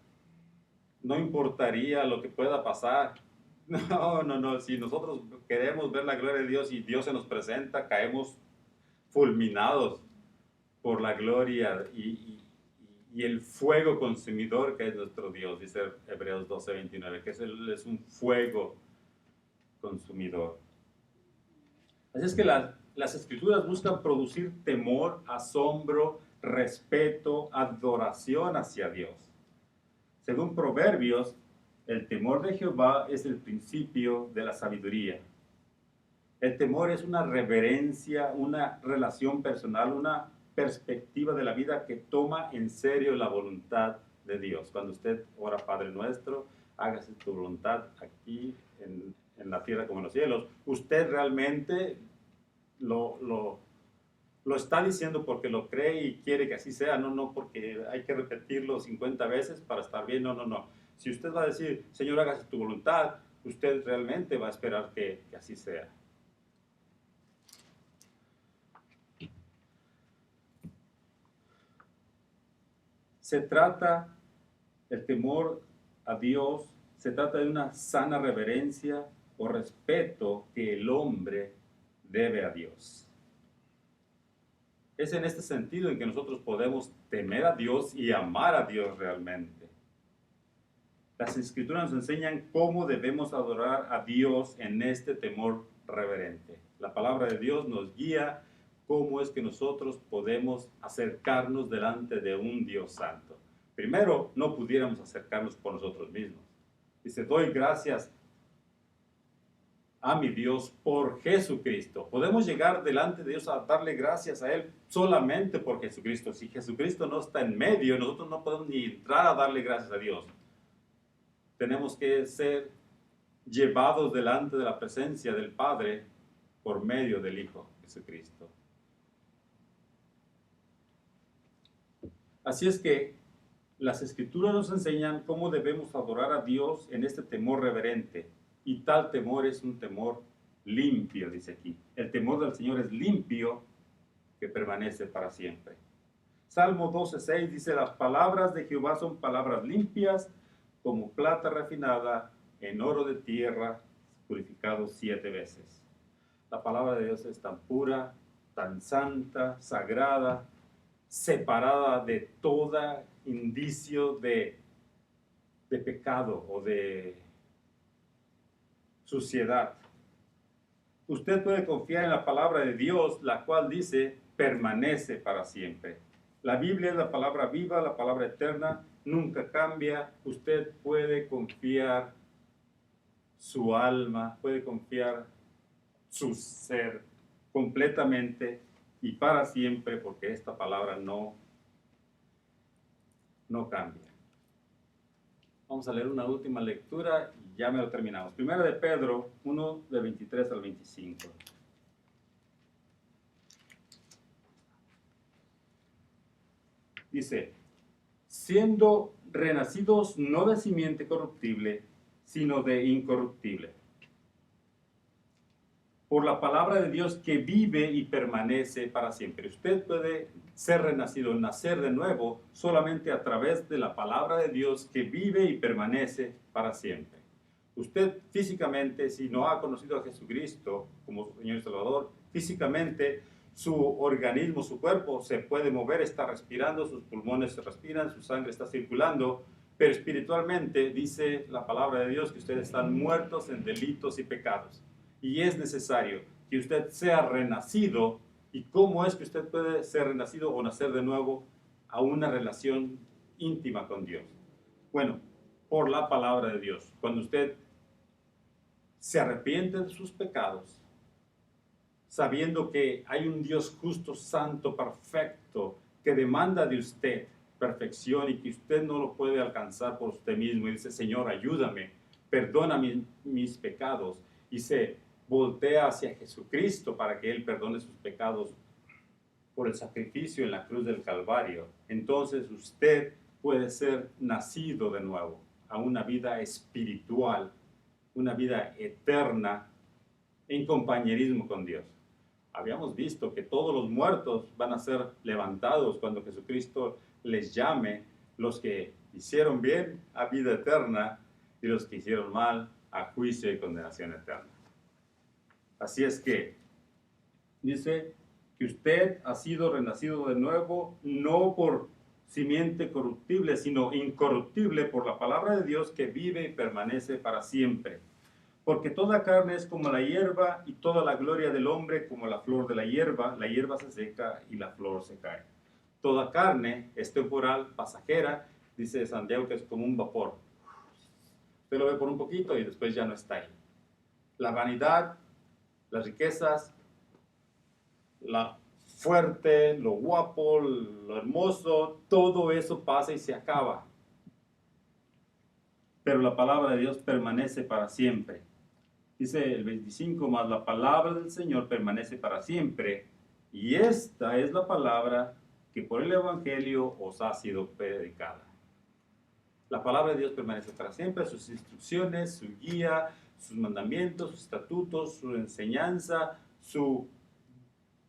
no importaría lo que pueda pasar. No, no, no. Si nosotros queremos ver la gloria de Dios y Dios se nos presenta, caemos fulminados por la gloria y el fuego consumidor que es nuestro Dios, dice Hebreos 12:29, que Él es un fuego consumidor. Así es que las escrituras buscan producir temor, asombro, respeto, adoración hacia Dios. Según Proverbios, el temor de Jehová es el principio de la sabiduría. El temor es una reverencia, una relación personal, una perspectiva de la vida que toma en serio la voluntad de Dios. Cuando usted ora Padre Nuestro, hágase tu voluntad aquí en la tierra como en los cielos. Usted realmente lo está diciendo porque lo cree y quiere que así sea, no porque hay que repetirlo 50 veces para estar bien, no. Si usted va a decir, Señor, hágase tu voluntad, usted realmente va a esperar que así sea. Se trata, el temor a Dios, se trata de una sana reverencia o respeto que el hombre debe a Dios. Es en este sentido en que nosotros podemos temer a Dios y amar a Dios realmente. Las Escrituras nos enseñan cómo debemos adorar a Dios en este temor reverente. La palabra de Dios nos guía cómo es que nosotros podemos acercarnos delante de un Dios santo. Primero, no pudiéramos acercarnos por nosotros mismos. Dice, doy gracias a mi Dios por Jesucristo. Podemos llegar delante de Dios a darle gracias a Él solamente por Jesucristo. Si Jesucristo no está en medio, nosotros no podemos ni entrar a darle gracias a Dios. Tenemos que ser llevados delante de la presencia del Padre por medio del Hijo Jesucristo. Así es que las Escrituras nos enseñan cómo debemos adorar a Dios en este temor reverente. Y tal temor es un temor limpio, dice aquí. El temor del Señor es limpio, que permanece para siempre. Salmo 12:6 dice, las palabras de Jehová son palabras limpias, como plata refinada en oro de tierra, purificado 7 veces. La palabra de Dios es tan pura, tan santa, sagrada, separada de todo indicio de pecado o de suciedad. Usted puede confiar en la palabra de Dios, la cual dice, permanece para siempre. La Biblia es la palabra viva, la palabra eterna, nunca cambia. Usted puede confiar su alma, puede confiar su ser completamente y para siempre, porque esta palabra no cambia. Vamos a leer una última lectura y ya me lo terminamos. Primera de Pedro 1, de 23 al 25. Dice, siendo renacidos no de simiente corruptible, sino de incorruptible, por la palabra de Dios que vive y permanece para siempre. Usted puede ser renacido, nacer de nuevo, solamente a través de la palabra de Dios que vive y permanece para siempre. Usted físicamente, si no ha conocido a Jesucristo como su Señor y Salvador, físicamente su organismo, su cuerpo se puede mover, está respirando, sus pulmones se respiran, su sangre está circulando, pero espiritualmente dice la palabra de Dios que ustedes están muertos en delitos y pecados. Y es necesario que usted sea renacido. ¿Y cómo es que usted puede ser renacido o nacer de nuevo a una relación íntima con Dios? Bueno, por la palabra de Dios. Cuando usted se arrepiente de sus pecados, sabiendo que hay un Dios justo, santo, perfecto, que demanda de usted perfección y que usted no lo puede alcanzar por usted mismo, y dice, Señor, ayúdame, perdona mis pecados, y se voltea hacia Jesucristo para que Él perdone sus pecados por el sacrificio en la cruz del Calvario, entonces usted puede ser nacido de nuevo a una vida espiritual una vida eterna en compañerismo con Dios. Habíamos visto que todos los muertos van a ser levantados cuando Jesucristo les llame, los que hicieron bien a vida eterna y los que hicieron mal a juicio y condenación eterna. Así es que dice que usted ha sido renacido de nuevo, no por simiente corruptible, sino incorruptible por la palabra de Dios que vive y permanece para siempre. Porque toda carne es como la hierba y toda la gloria del hombre como la flor de la hierba se seca y la flor se cae. Toda carne es temporal, pasajera, dice Santiago que es como un vapor. Usted lo ve por un poquito y después ya no está ahí. La vanidad, las riquezas, la fuerte, lo guapo, lo hermoso, todo eso pasa y se acaba. Pero la palabra de Dios permanece para siempre. Dice el 25, más la palabra del Señor permanece para siempre. Y esta es la palabra que por el Evangelio os ha sido predicada. La palabra de Dios permanece para siempre, sus instrucciones, su guía, sus mandamientos, sus estatutos, su enseñanza, su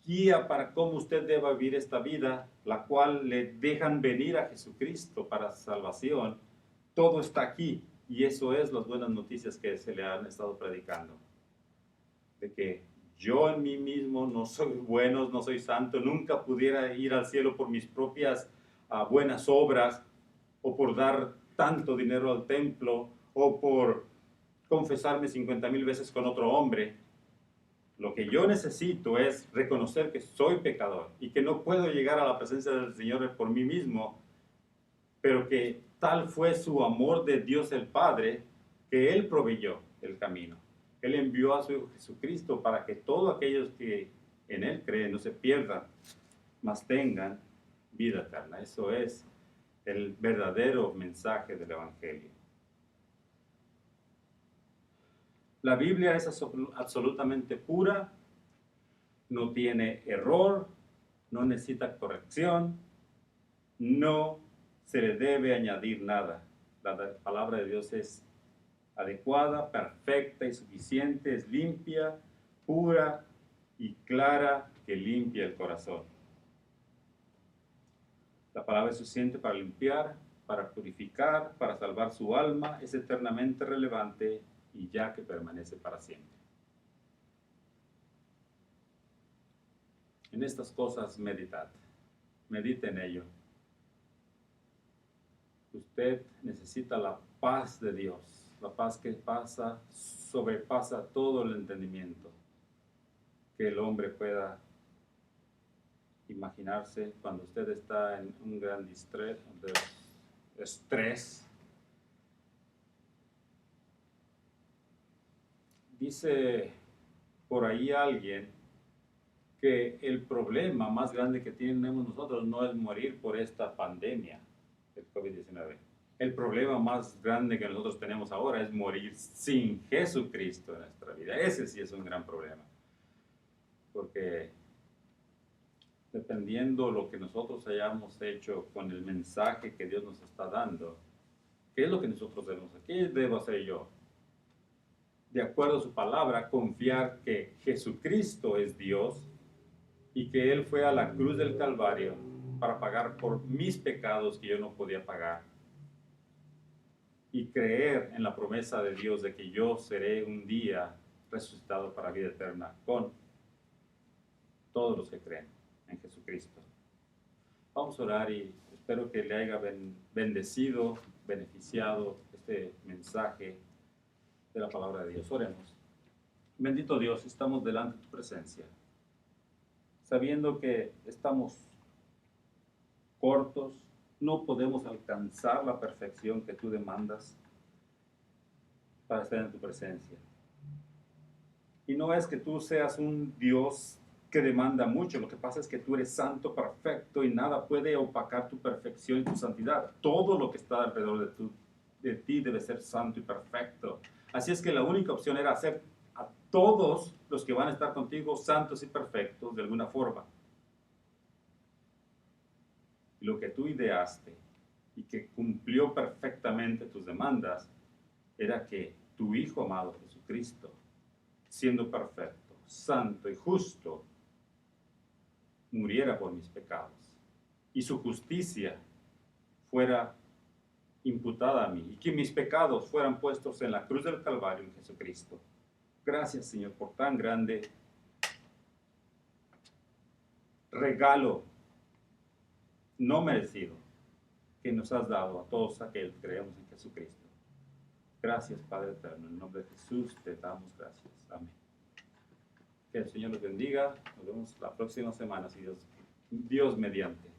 guía para cómo usted deba vivir esta vida, la cual le dejan venir a Jesucristo para salvación. Todo está aquí y eso es las buenas noticias que se le han estado predicando. De que yo en mí mismo no soy bueno, no soy santo, nunca pudiera ir al cielo por mis propias buenas obras o por dar tanto dinero al templo o por confesarme 50,000 veces con otro hombre. Lo que yo necesito es reconocer que soy pecador y que no puedo llegar a la presencia del Señor por mí mismo, pero que tal fue su amor de Dios el Padre que Él proveyó el camino. Él envió a su Hijo Jesucristo para que todos aquellos que en Él creen no se pierdan, mas tengan vida eterna. Eso es el verdadero mensaje del Evangelio. La Biblia es absolutamente pura, no tiene error, no necesita corrección, no se le debe añadir nada. La palabra de Dios es adecuada, perfecta y suficiente, es limpia, pura y clara que limpia el corazón. La palabra es suficiente para limpiar, para purificar, para salvar su alma, es eternamente relevante y ya que permanece para siempre. En estas cosas meditad, medite en ello. Usted necesita la paz de Dios, la paz que sobrepasa todo el entendimiento que el hombre pueda imaginarse cuando usted está en un gran estrés. Dice por ahí alguien que el problema más grande que tenemos nosotros no es morir por esta pandemia del COVID-19. El problema más grande que nosotros tenemos ahora es morir sin Jesucristo en nuestra vida. Ese sí es un gran problema. Porque dependiendo lo que nosotros hayamos hecho con el mensaje que Dios nos está dando, ¿qué es lo que nosotros debemos hacer? ¿Qué debo hacer yo? De acuerdo a su palabra, confiar que Jesucristo es Dios y que Él fue a la cruz del Calvario para pagar por mis pecados que yo no podía pagar. Y creer en la promesa de Dios de que yo seré un día resucitado para vida eterna con todos los que creen en Jesucristo. Vamos a orar y espero que le haya bendecido, beneficiado este mensaje de la palabra de Dios. Oremos. Bendito Dios, estamos delante de tu presencia, sabiendo que estamos cortos, no podemos alcanzar la perfección que tú demandas para estar en tu presencia. Y no es que tú seas un Dios que demanda mucho, lo que pasa es que tú eres santo, perfecto y nada puede opacar tu perfección y tu santidad. Todo lo que está alrededor de ti debe ser santo y perfecto. Así es que la única opción era hacer a todos los que van a estar contigo santos y perfectos de alguna forma. Lo que tú ideaste y que cumplió perfectamente tus demandas era que tu Hijo amado Jesucristo, siendo perfecto, santo y justo, muriera por mis pecados y su justicia fuera imputada a mí y que mis pecados fueran puestos en la cruz del Calvario en Jesucristo. Gracias, Señor, por tan grande regalo no merecido que nos has dado a todos aquellos que creemos en Jesucristo. Gracias, Padre eterno. En el nombre de Jesús te damos gracias. Amén. Que el Señor los bendiga. Nos vemos la próxima semana, si Dios mediante.